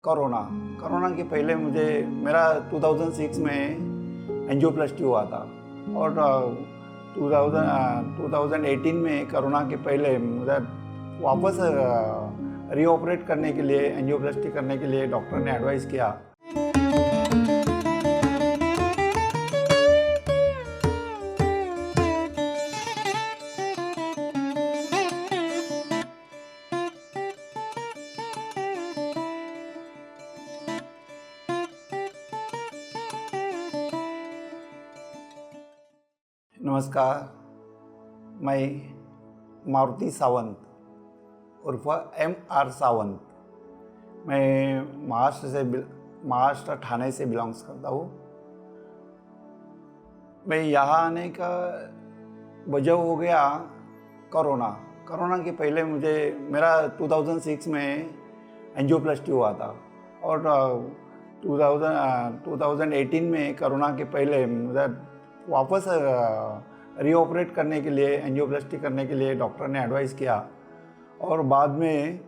Corona corona के पहले मेरा 2006 में एंजियोप्लास्टी हुआ था और 2018 में कोरोना के पहले मुझे वापस रीऑपरेट करने के लिए एंजियोप्लास्टी करने के लिए डॉक्टर ने एडवाइस किया। नमस्कार, मैं मारुति सावंत उर्फ MR सावंत, मैं महाराष्ट्र ठाणे से बिलोंग्स करता हूँ। मैं यहाँ आने का वजह हो गया कोरोना के पहले मेरा 2006 में एंजियोप्लास्टी हुआ था और 2018 में कोरोना के पहले मुझे वापस रीऑपरेट करने के लिए एंजियोप्लास्टी करने के लिए डॉक्टर ने एडवाइस किया और बाद में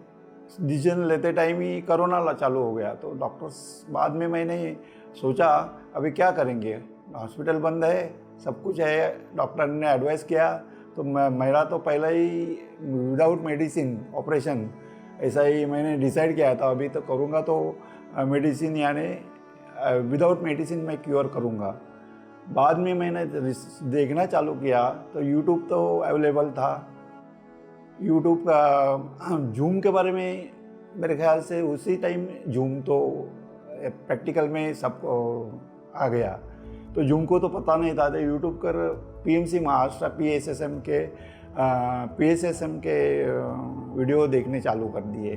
डिसीजन लेते टाइम ही कोरोना चालू हो गया। तो डॉक्टर्स बाद में मैंने सोचा अभी क्या करेंगे, हॉस्पिटल बंद है, सब कुछ है, डॉक्टर ने एडवाइस किया तो मेरा तो पहला ही विदाउट मेडिसिन ऑपरेशन ऐसा ही मैंने डिसाइड किया था। अभी तो करूँगा तो मेडिसिन यानी विदाउट मेडिसिन मैं क्योर करूँगा। बाद में मैंने देखना चालू किया तो यूट्यूब तो अवेलेबल था। यूट्यूब का जूम के बारे में मेरे ख्याल से उसी टाइम जूम तो प्रैक्टिकल में सबको आ गया, तो जूम को तो पता नहीं था। तो यूट्यूब पर PMC महाराष्ट्र PSSM के वीडियो देखने चालू कर दिए।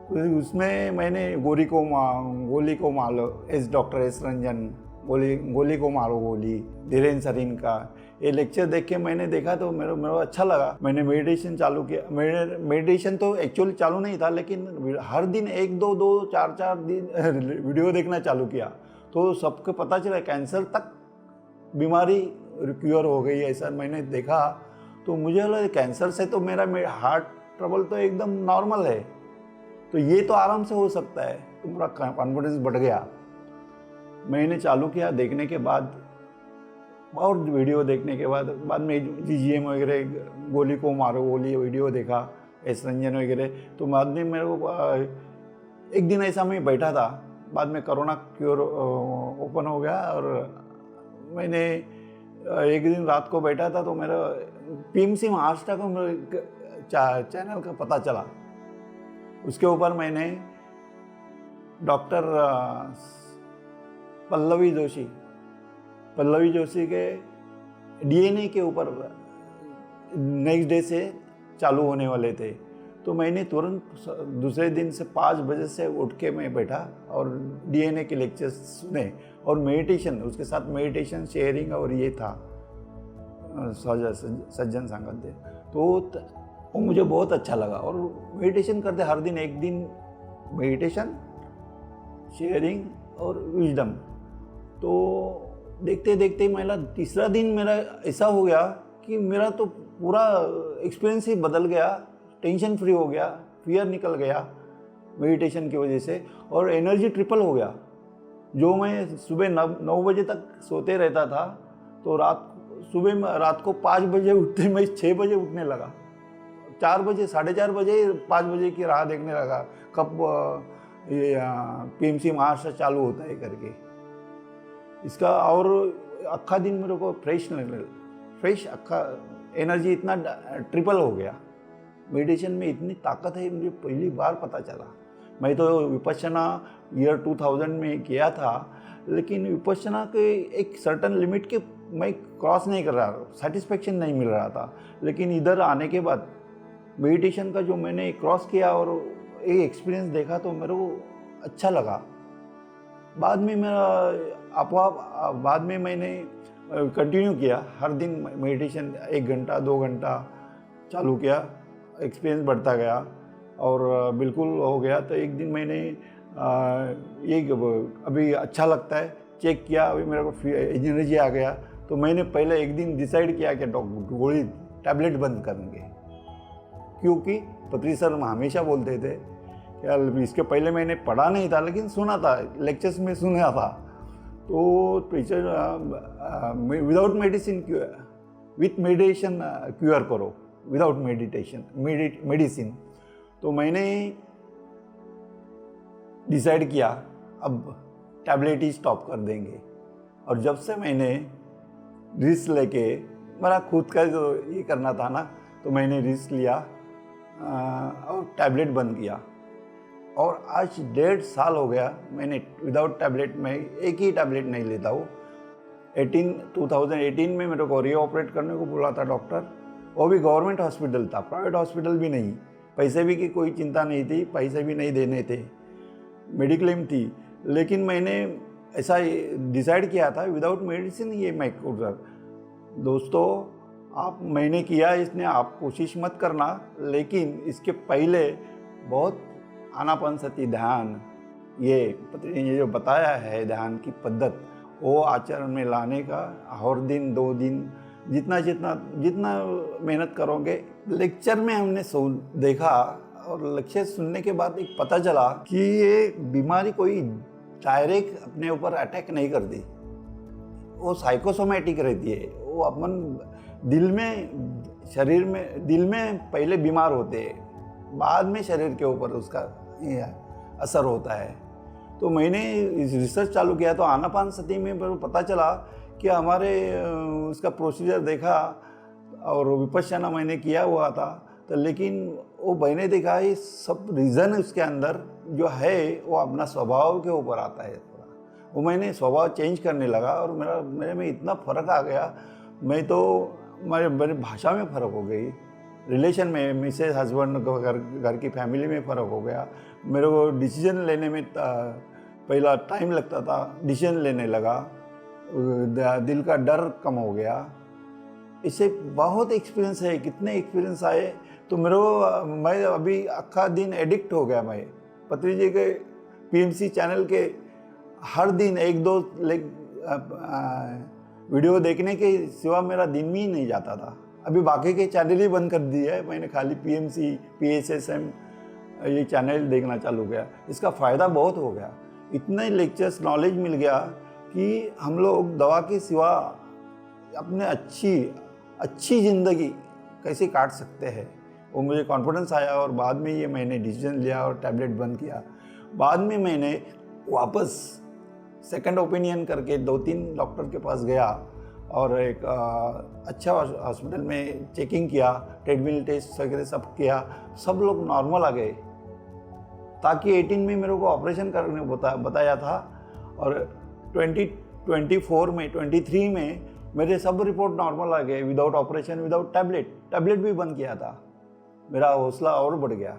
तो उसमें मैंने गोली को मारो डॉक्टर एस रंजन, गोली को मारो गोली, धीरेन्द्र सरीन का ये लेक्चर देख के मैंने देखा तो मेरे अच्छा लगा। मैंने मेडिटेशन चालू किया। मेडिटेशन तो एक्चुअली चालू नहीं था, लेकिन हर दिन 1-2-4 दिन वीडियो देखना चालू किया तो सबको पता चला कैंसर तक बीमारी क्योर हो गई। ऐसा मैंने देखा तो मुझे लगा कैंसर से तो मेरा हार्ट ट्रबल तो एकदम नॉर्मल है, तो ये तो आराम से हो सकता है। तो मेरा कॉन्फिडेंस बढ़ गया। मैंने चालू किया देखने के बाद और वीडियो देखने के बाद में GGM वगैरह, गोली को मारो गोली वीडियो देखा, एस रंजन वगैरह। तो बाद में मेरे को एक दिन ऐसा मैं बैठा था, बाद में कोरोना क्योर ओपन हो गया और मैंने एक दिन रात को बैठा था तो मेरा PMC महाराष्ट्र का चैनल का पता चला। उसके ऊपर मैंने डॉक्टर पल्लवी जोशी के DNA के ऊपर नेक्स्ट डे से चालू होने वाले थे। तो मैंने तुरंत दूसरे दिन से 5 बजे से उठ के मैं बैठा और DNA के लेक्चर्स सुने और मेडिटेशन, उसके साथ मेडिटेशन शेयरिंग और ये था सज्जन संगत दे। तो वो मुझे बहुत अच्छा लगा और मेडिटेशन करते हर दिन एक दिन मेडिटेशन, शेयरिंग और विजडम। तो देखते देखते मेरा तीसरा दिन मेरा ऐसा हो गया कि मेरा तो पूरा एक्सपीरियंस ही बदल गया, टेंशन फ्री हो गया, फियर निकल गया मेडिटेशन की वजह से और एनर्जी ट्रिपल हो गया। जो मैं सुबह 9 बजे तक सोते रहता था तो रात को 5 बजे उठते मैं 6 बजे उठने लगा, 4 बजे 4:30 बजे 5 बजे की राह देखने लगा कब ये PMC महाराष्ट्र चालू होता है करके इसका। और अक्खा दिन मेरे को फ्रेश अक्खा एनर्जी इतना ट्रिपल हो गया। मेडिटेशन में इतनी ताकत है मुझे पहली बार पता चला। मैं तो विपश्यना ईयर 2000 में किया था, लेकिन विपश्यना के एक सर्टन लिमिट के मैं क्रॉस नहीं कर रहा, सेटिस्फेक्शन नहीं मिल रहा था। लेकिन इधर आने के बाद मेडिटेशन का जो मैंने क्रॉस किया और एक एक्सपीरियंस देखा तो मेरे को अच्छा लगा। बाद में मैंने कंटिन्यू किया, हर दिन मेडिटेशन 1 घंटा 2 घंटा चालू किया, एक्सपीरियंस बढ़ता गया और बिल्कुल हो गया। तो एक दिन मैंने ये अभी अच्छा लगता है, चेक किया, अभी मेरे को एनर्जी आ गया। तो मैंने पहले एक दिन डिसाइड किया कि गोली टैबलेट बंद करेंगे, क्योंकि पत्री सर हमेशा बोलते थे यार इसके पहले मैंने पढ़ा नहीं था लेकिन सुना था, लेक्चर्स में सुना था। तो teacher without medicine with meditation cure करो, विदाउट मेडिसिन। तो मैंने डिसाइड किया अब टैबलेट ही स्टॉप कर देंगे। और जब से मैंने रिस्क लेके, मेरा खुद का जो ये करना था ना, तो मैंने रिस्क लिया और टैबलेट बंद किया। और आज 1.5 साल हो गया मैंने विदाउट टैबलेट में एक ही टैबलेट नहीं लेता हूँ। 2018 में मेरे को रीऑपरेट करने को बोला था डॉक्टर, वो भी गवर्नमेंट हॉस्पिटल था, प्राइवेट हॉस्पिटल भी नहीं। पैसे भी की कोई चिंता नहीं थी, पैसे भी नहीं देने थे, मेडिक्लेम थी। लेकिन मैंने ऐसा डिसाइड किया था विदाउट मेडिसिन ये मैं कर। दोस्तों मैंने किया, इसने आप कोशिश मत करना, लेकिन इसके पहले बहुत आनापानसति ध्यान, ये जो बताया है ध्यान की पद्धत, वो आचरण में लाने का हर दिन 2 दिन जितना मेहनत करोगे। लेक्चर में हमने देखा और लेक्चर सुनने के बाद एक पता चला कि ये बीमारी कोई डायरेक्ट अपने ऊपर अटैक नहीं करती, वो साइकोसोमैटिक रहती है। वो अपन दिल में पहले बीमार होते हैं, बाद में शरीर के ऊपर उसका असर होता है। तो मैंने रिसर्च चालू किया तो आनापानसति में पता चला कि हमारे उसका प्रोसीजर देखा और विपश्यना मैंने किया हुआ था। तो लेकिन वो मैंने देखा ये सब रीज़न उसके अंदर जो है वो अपना स्वभाव के ऊपर आता है। थोड़ा वो मैंने स्वभाव चेंज करने लगा और मेरे में इतना फ़र्क आ गया। मेरी भाषा में फ़र्क हो गई, रिलेशन में, मिसेज हस्बैंड घर की फैमिली में फ़र्क हो गया। मेरे को डिसीजन लेने में पहला टाइम लगता था, डिसीजन लेने लगा, दिल का डर कम हो गया। इससे बहुत एक्सपीरियंस है, कितने एक्सपीरियंस आए। तो मैं अभी अक्खा दिन एडिक्ट हो गया। मैं पत्री जी के पीएमसी चैनल के हर दिन 1-2 वीडियो देखने के सिवा मेरा दिन भी नहीं जाता था। अभी बाकी के चैनल ही बंद कर दिए है, मैंने खाली पीएमसी PSSM ये चैनल देखना चालू किया। इसका फ़ायदा बहुत हो गया, इतने लेक्चर्स नॉलेज मिल गया कि हम लोग दवा के सिवा अपने अच्छी ज़िंदगी कैसे काट सकते हैं, वो मुझे कॉन्फिडेंस आया। और बाद में ये मैंने डिसीजन लिया और टैबलेट बंद किया। बाद में मैंने वापस सेकंड ओपिनियन करके 2-3 डॉक्टर के पास गया और एक अच्छा हॉस्पिटल में चेकिंग किया, ट्रेडमिल टेस्ट वगैरह सब किया, सब लोग नॉर्मल आ गए। ताकि 18 में मेरे को ऑपरेशन करने बताया था और 23 में मेरे सब रिपोर्ट नॉर्मल आ गए, विदाउट ऑपरेशन, विदाउट टैबलेट भी बंद किया था। मेरा हौसला और बढ़ गया।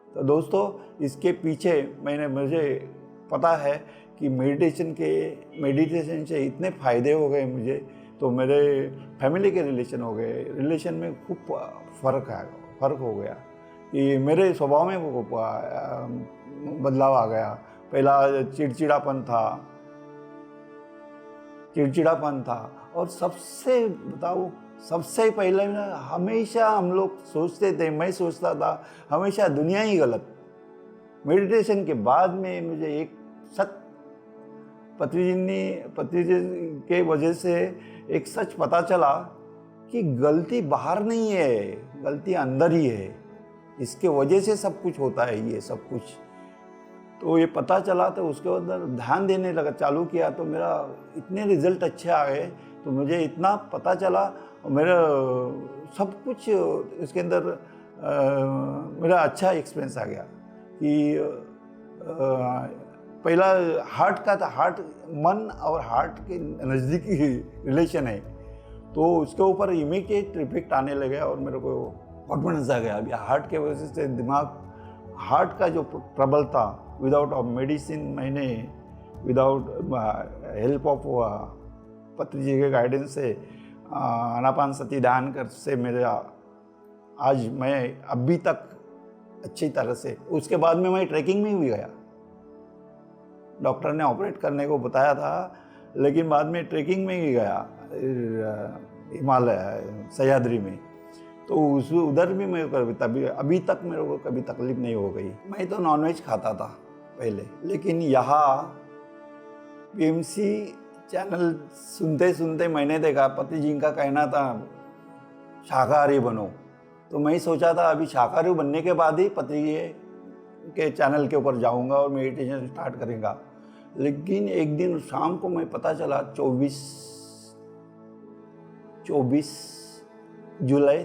तो दोस्तों इसके पीछे मुझे पता है कि मेडिटेशन से इतने फ़ायदे हो गए मुझे। तो मेरे फैमिली के रिलेशन हो गए, रिलेशन में खूब फ़र्क हो गया कि मेरे स्वभाव में वो बदलाव आ गया। पहला चिड़चिड़ापन था और सबसे पहले हमेशा हम लोग सोचते थे, मैं सोचता था हमेशा दुनिया ही गलत। मेडिटेशन के बाद में मुझे एक पत्री जी के वजह से एक सच पता चला कि गलती बाहर नहीं है, गलती अंदर ही है। इसके वजह से सब कुछ होता है, ये सब कुछ। तो ये पता चला तो उसके अंदर ध्यान देने लगा, चालू किया तो मेरा इतने रिजल्ट अच्छे आ गए। तो मुझे इतना पता चला, मेरा सब कुछ इसके अंदर मेरा अच्छा एक्सपीरियंस आ गया कि पहला हार्ट का था, मन और हार्ट के नज़दीकी रिलेशन है, तो उसके ऊपर इमीडिएट इफेक्ट आने लगे और मेरे को कॉन्फिडेंस आ गया। अभी हार्ट के वजह से हार्ट का जो प्रबल था, विदाउट मेडिसिन, मैंने विदाउट हेल्प ऑफ पत्री जी के गाइडेंस से आनापानसति ध्यान कर से मेरा आज मैं अभी तक अच्छी तरह से। उसके बाद में मैं ट्रैकिंग में भी गया, डॉक्टर ने ऑपरेट करने को बताया था, लेकिन बाद में ट्रैकिंग में ही गया हिमालय सह्याद्री में। तो उस उधर भी मेरे को तभी अभी तक मेरे को कभी तकलीफ नहीं हो गई। मैं तो नॉनवेज खाता था पहले, लेकिन यहाँ पीएमसी चैनल सुनते सुनते मैंने देखा पति जी का कहना था शाकाहारी बनो, तो मैं सोचा था अभी शाकाहारी बनने के बाद ही पति जी के चैनल के ऊपर जाऊंगा और मेडिटेशन स्टार्ट करेगा। लेकिन एक दिन शाम को मैं पता चला 24 जुलाई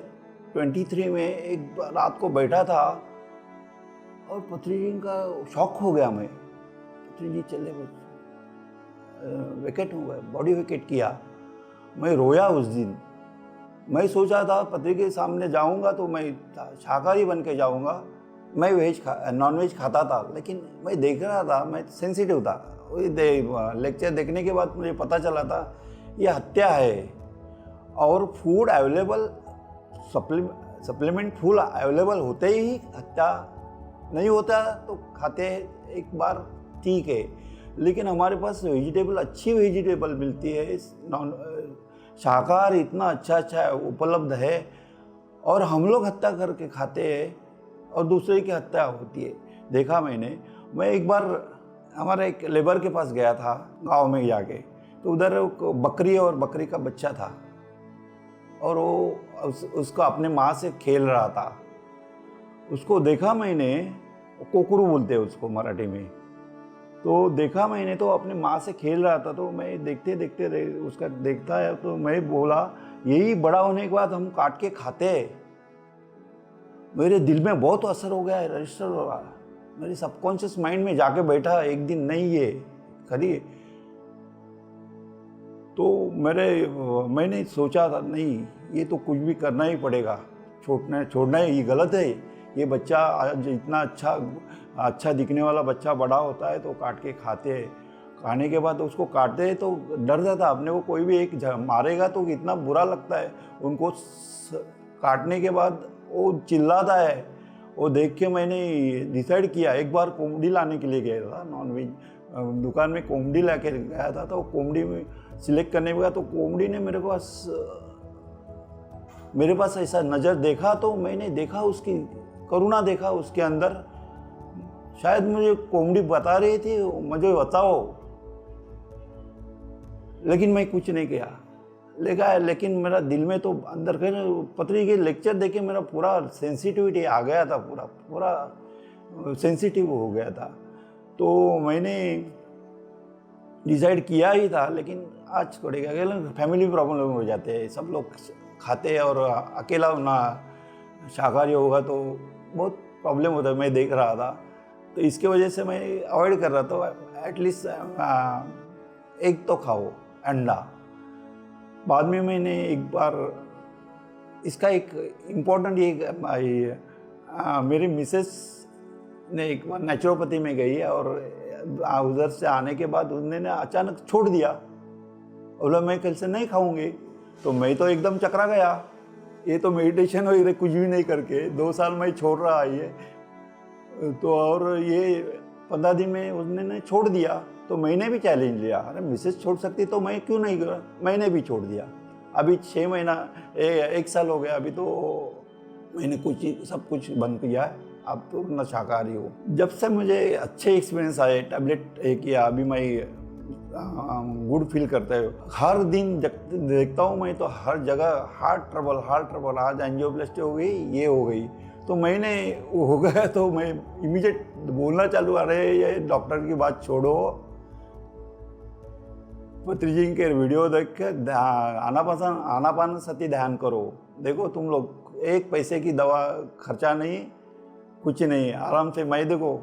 23 में एक रात को बैठा था और पत्री जी का शॉक हो गया। मैं पत्री जी चले वेकेट हो गए, बॉडी वेकेट किया। मैं रोया उस दिन। मैं सोचा था पत्री के सामने जाऊंगा तो मैं शाकाहारी बन के जाऊंगा। मैं नॉनवेज खाता था, लेकिन मैं देख रहा था, मैं सेंसिटिव था। लेक्चर देखने के बाद मुझे पता चला था ये हत्या है, और food available supplement food available होते ही हत्या नहीं होता तो खाते एक बार ठीक है, लेकिन हमारे पास वेजिटेबल अच्छी वेजिटेबल मिलती है, शाकाहार इतना अच्छा उपलब्ध है, और हम लोग हत्या करके खाते हैं और दूसरे की हत्या होती है। देखा मैं एक बार हमारे एक लेबर के पास गया था गांव में जाके, तो उधर बकरी और बकरी का बच्चा था और वो उसको अपने माँ से खेल रहा था। उसको देखा मैंने, कोकरू बोलते हैं उसको मराठी में, तो देखा मैंने तो अपने माँ से खेल रहा था। तो मैं देखते उसका देखता है, तो मैं बोला यही बड़ा होने के बाद हम काट के खाते हैं। मेरे दिल में बहुत असर हो गया है, रजिस्टर हो रहा है मेरे सबकॉन्शियस माइंड में जाके बैठा एक दिन, नहीं ये करिए। तो मैंने सोचा था नहीं ये तो कुछ भी करना ही पड़ेगा, छोड़ना ये गलत है। ये बच्चा आज इतना अच्छा दिखने वाला बच्चा बड़ा होता है तो काट के खाते हैं, खाने के बाद उसको काटते हैं तो डरता था अपने को कोई भी एक मारेगा तो इतना बुरा लगता है। उनको काटने के बाद वो चिल्लाता है, वो देख के मैंने डिसाइड किया। एक बार कोंबड़ी लाने के लिए गया था, नॉनवेज दुकान में कोंबड़ी ला के गया था, तो कोंबड़ी में सिलेक्ट करने में गया तो कोंबड़ी ने मेरे पास ऐसा नज़र देखा, तो मैंने देखा उसकी करुणा देखा उसके अंदर। शायद मुझे कोंबड़ी बता रही थी मुझे बताओ, लेकिन मैं कुछ नहीं किया। लेकिन मेरा दिल में तो अंदर पत्री के लेक्चर देखे मेरा पूरा सेंसिटिविटी आ गया था, पूरा सेंसिटिव हो गया था। तो मैंने डिसाइड किया ही था, लेकिन आज छोड़ेगा, फैमिली प्रॉब्लम हो जाते हैं, सब लोग खाते हैं और अकेला ना शाकाहारी होगा तो बहुत प्रॉब्लम होता है। मैं देख रहा था, तो इसके वजह से मैं अवॉइड कर रहा था। एटलीस्ट एग तो खाओ, अंडा। बाद में मैंने एक बार इसका एक इम्पोर्टेंट मेरी मिसेस ने एक बार नेचुरोपैथी में गई और उधर से आने के बाद उन्होंने अचानक छोड़ दिया, बोला मैं कल से नहीं खाऊंगी। तो मैं तो एकदम चकरा गया, ये तो मेडिटेशन वगैरह कुछ भी नहीं करके 2 साल मैं छोड़ रहा ये तो, और ये 15 दिन में उन्होंने छोड़ दिया। तो मैंने भी चैलेंज लिया, अरे मिसेस छोड़ सकती तो मैं क्यों नहीं करा, मैंने भी छोड़ दिया। अभी 6 महीना 1 साल हो गया, अभी तो मैंने सब कुछ बंद किया है, अब तो न शाकाहारी हो। जब से मुझे अच्छे एक्सपीरियंस आए, टैबलेट किया, अभी मैं गुड फील करता है। हर दिन देखता हूँ मैं तो हर जगह हार्ट ट्रबल, आज एंजियोप्लास्टी हो गई, ये हो गई, तो मैंने वो हो गया तो मैं इमीडिएट बोलना चालू, अरे ये डॉक्टर की बात छोड़ो, पत्री जी के वीडियो देख के आनापान सती ध्यान करो। देखो तुम लोग 1 पैसे की दवा खर्चा नहीं, कुछ नहीं, आराम से। मैं देखो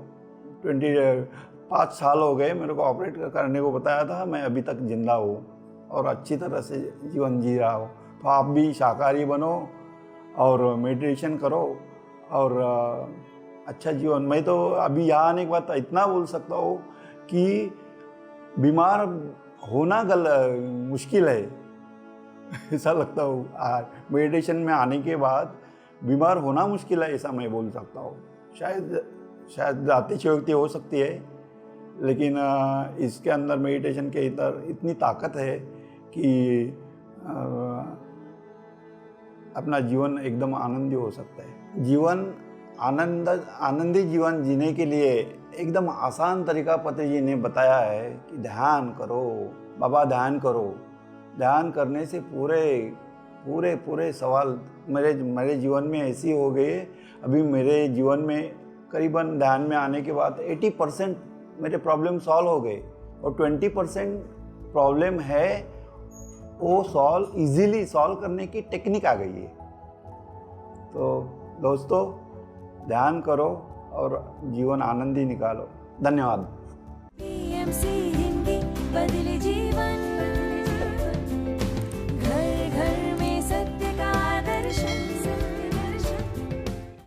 5 साल हो गए मेरे को ऑपरेट करने को बताया था, मैं अभी तक जिंदा हूँ और अच्छी तरह से जीवन जी रहा हूँ। तो आप भी शाकाहारी बनो और मेडिटेशन करो और अच्छा जीवन। मैं तो अभी यहाँ आने के बाद इतना बोल सकता हूँ कि बीमार होना मुश्किल है ऐसा लगता हूँ। मेडिटेशन में आने के बाद बीमार होना मुश्किल है ऐसा मैं बोल सकता हूँ। शायद अतिशयोक्ति हो सकती है, लेकिन इसके अंदर मेडिटेशन के इतनी ताकत है कि अपना जीवन एकदम आनंदी हो सकता है। जीवन आनंदी जीवन जीने के लिए एकदम आसान तरीका पत्री जी ने बताया है कि ध्यान करो बाबा, ध्यान करो। ध्यान करने से पूरे सवाल मेरे जीवन में ऐसी हो गए। अभी मेरे जीवन में करीबन ध्यान में आने के बाद 80% मेरे प्रॉब्लम सॉल्व हो गए और 20% प्रॉब्लम है वो इजीली सॉल्व करने की टेक्निक आ गई है। तो दोस्तों, ध्यान करो और जीवन आनंदी निकालो। धन्यवाद। PMC हिंदी बदले जीवन।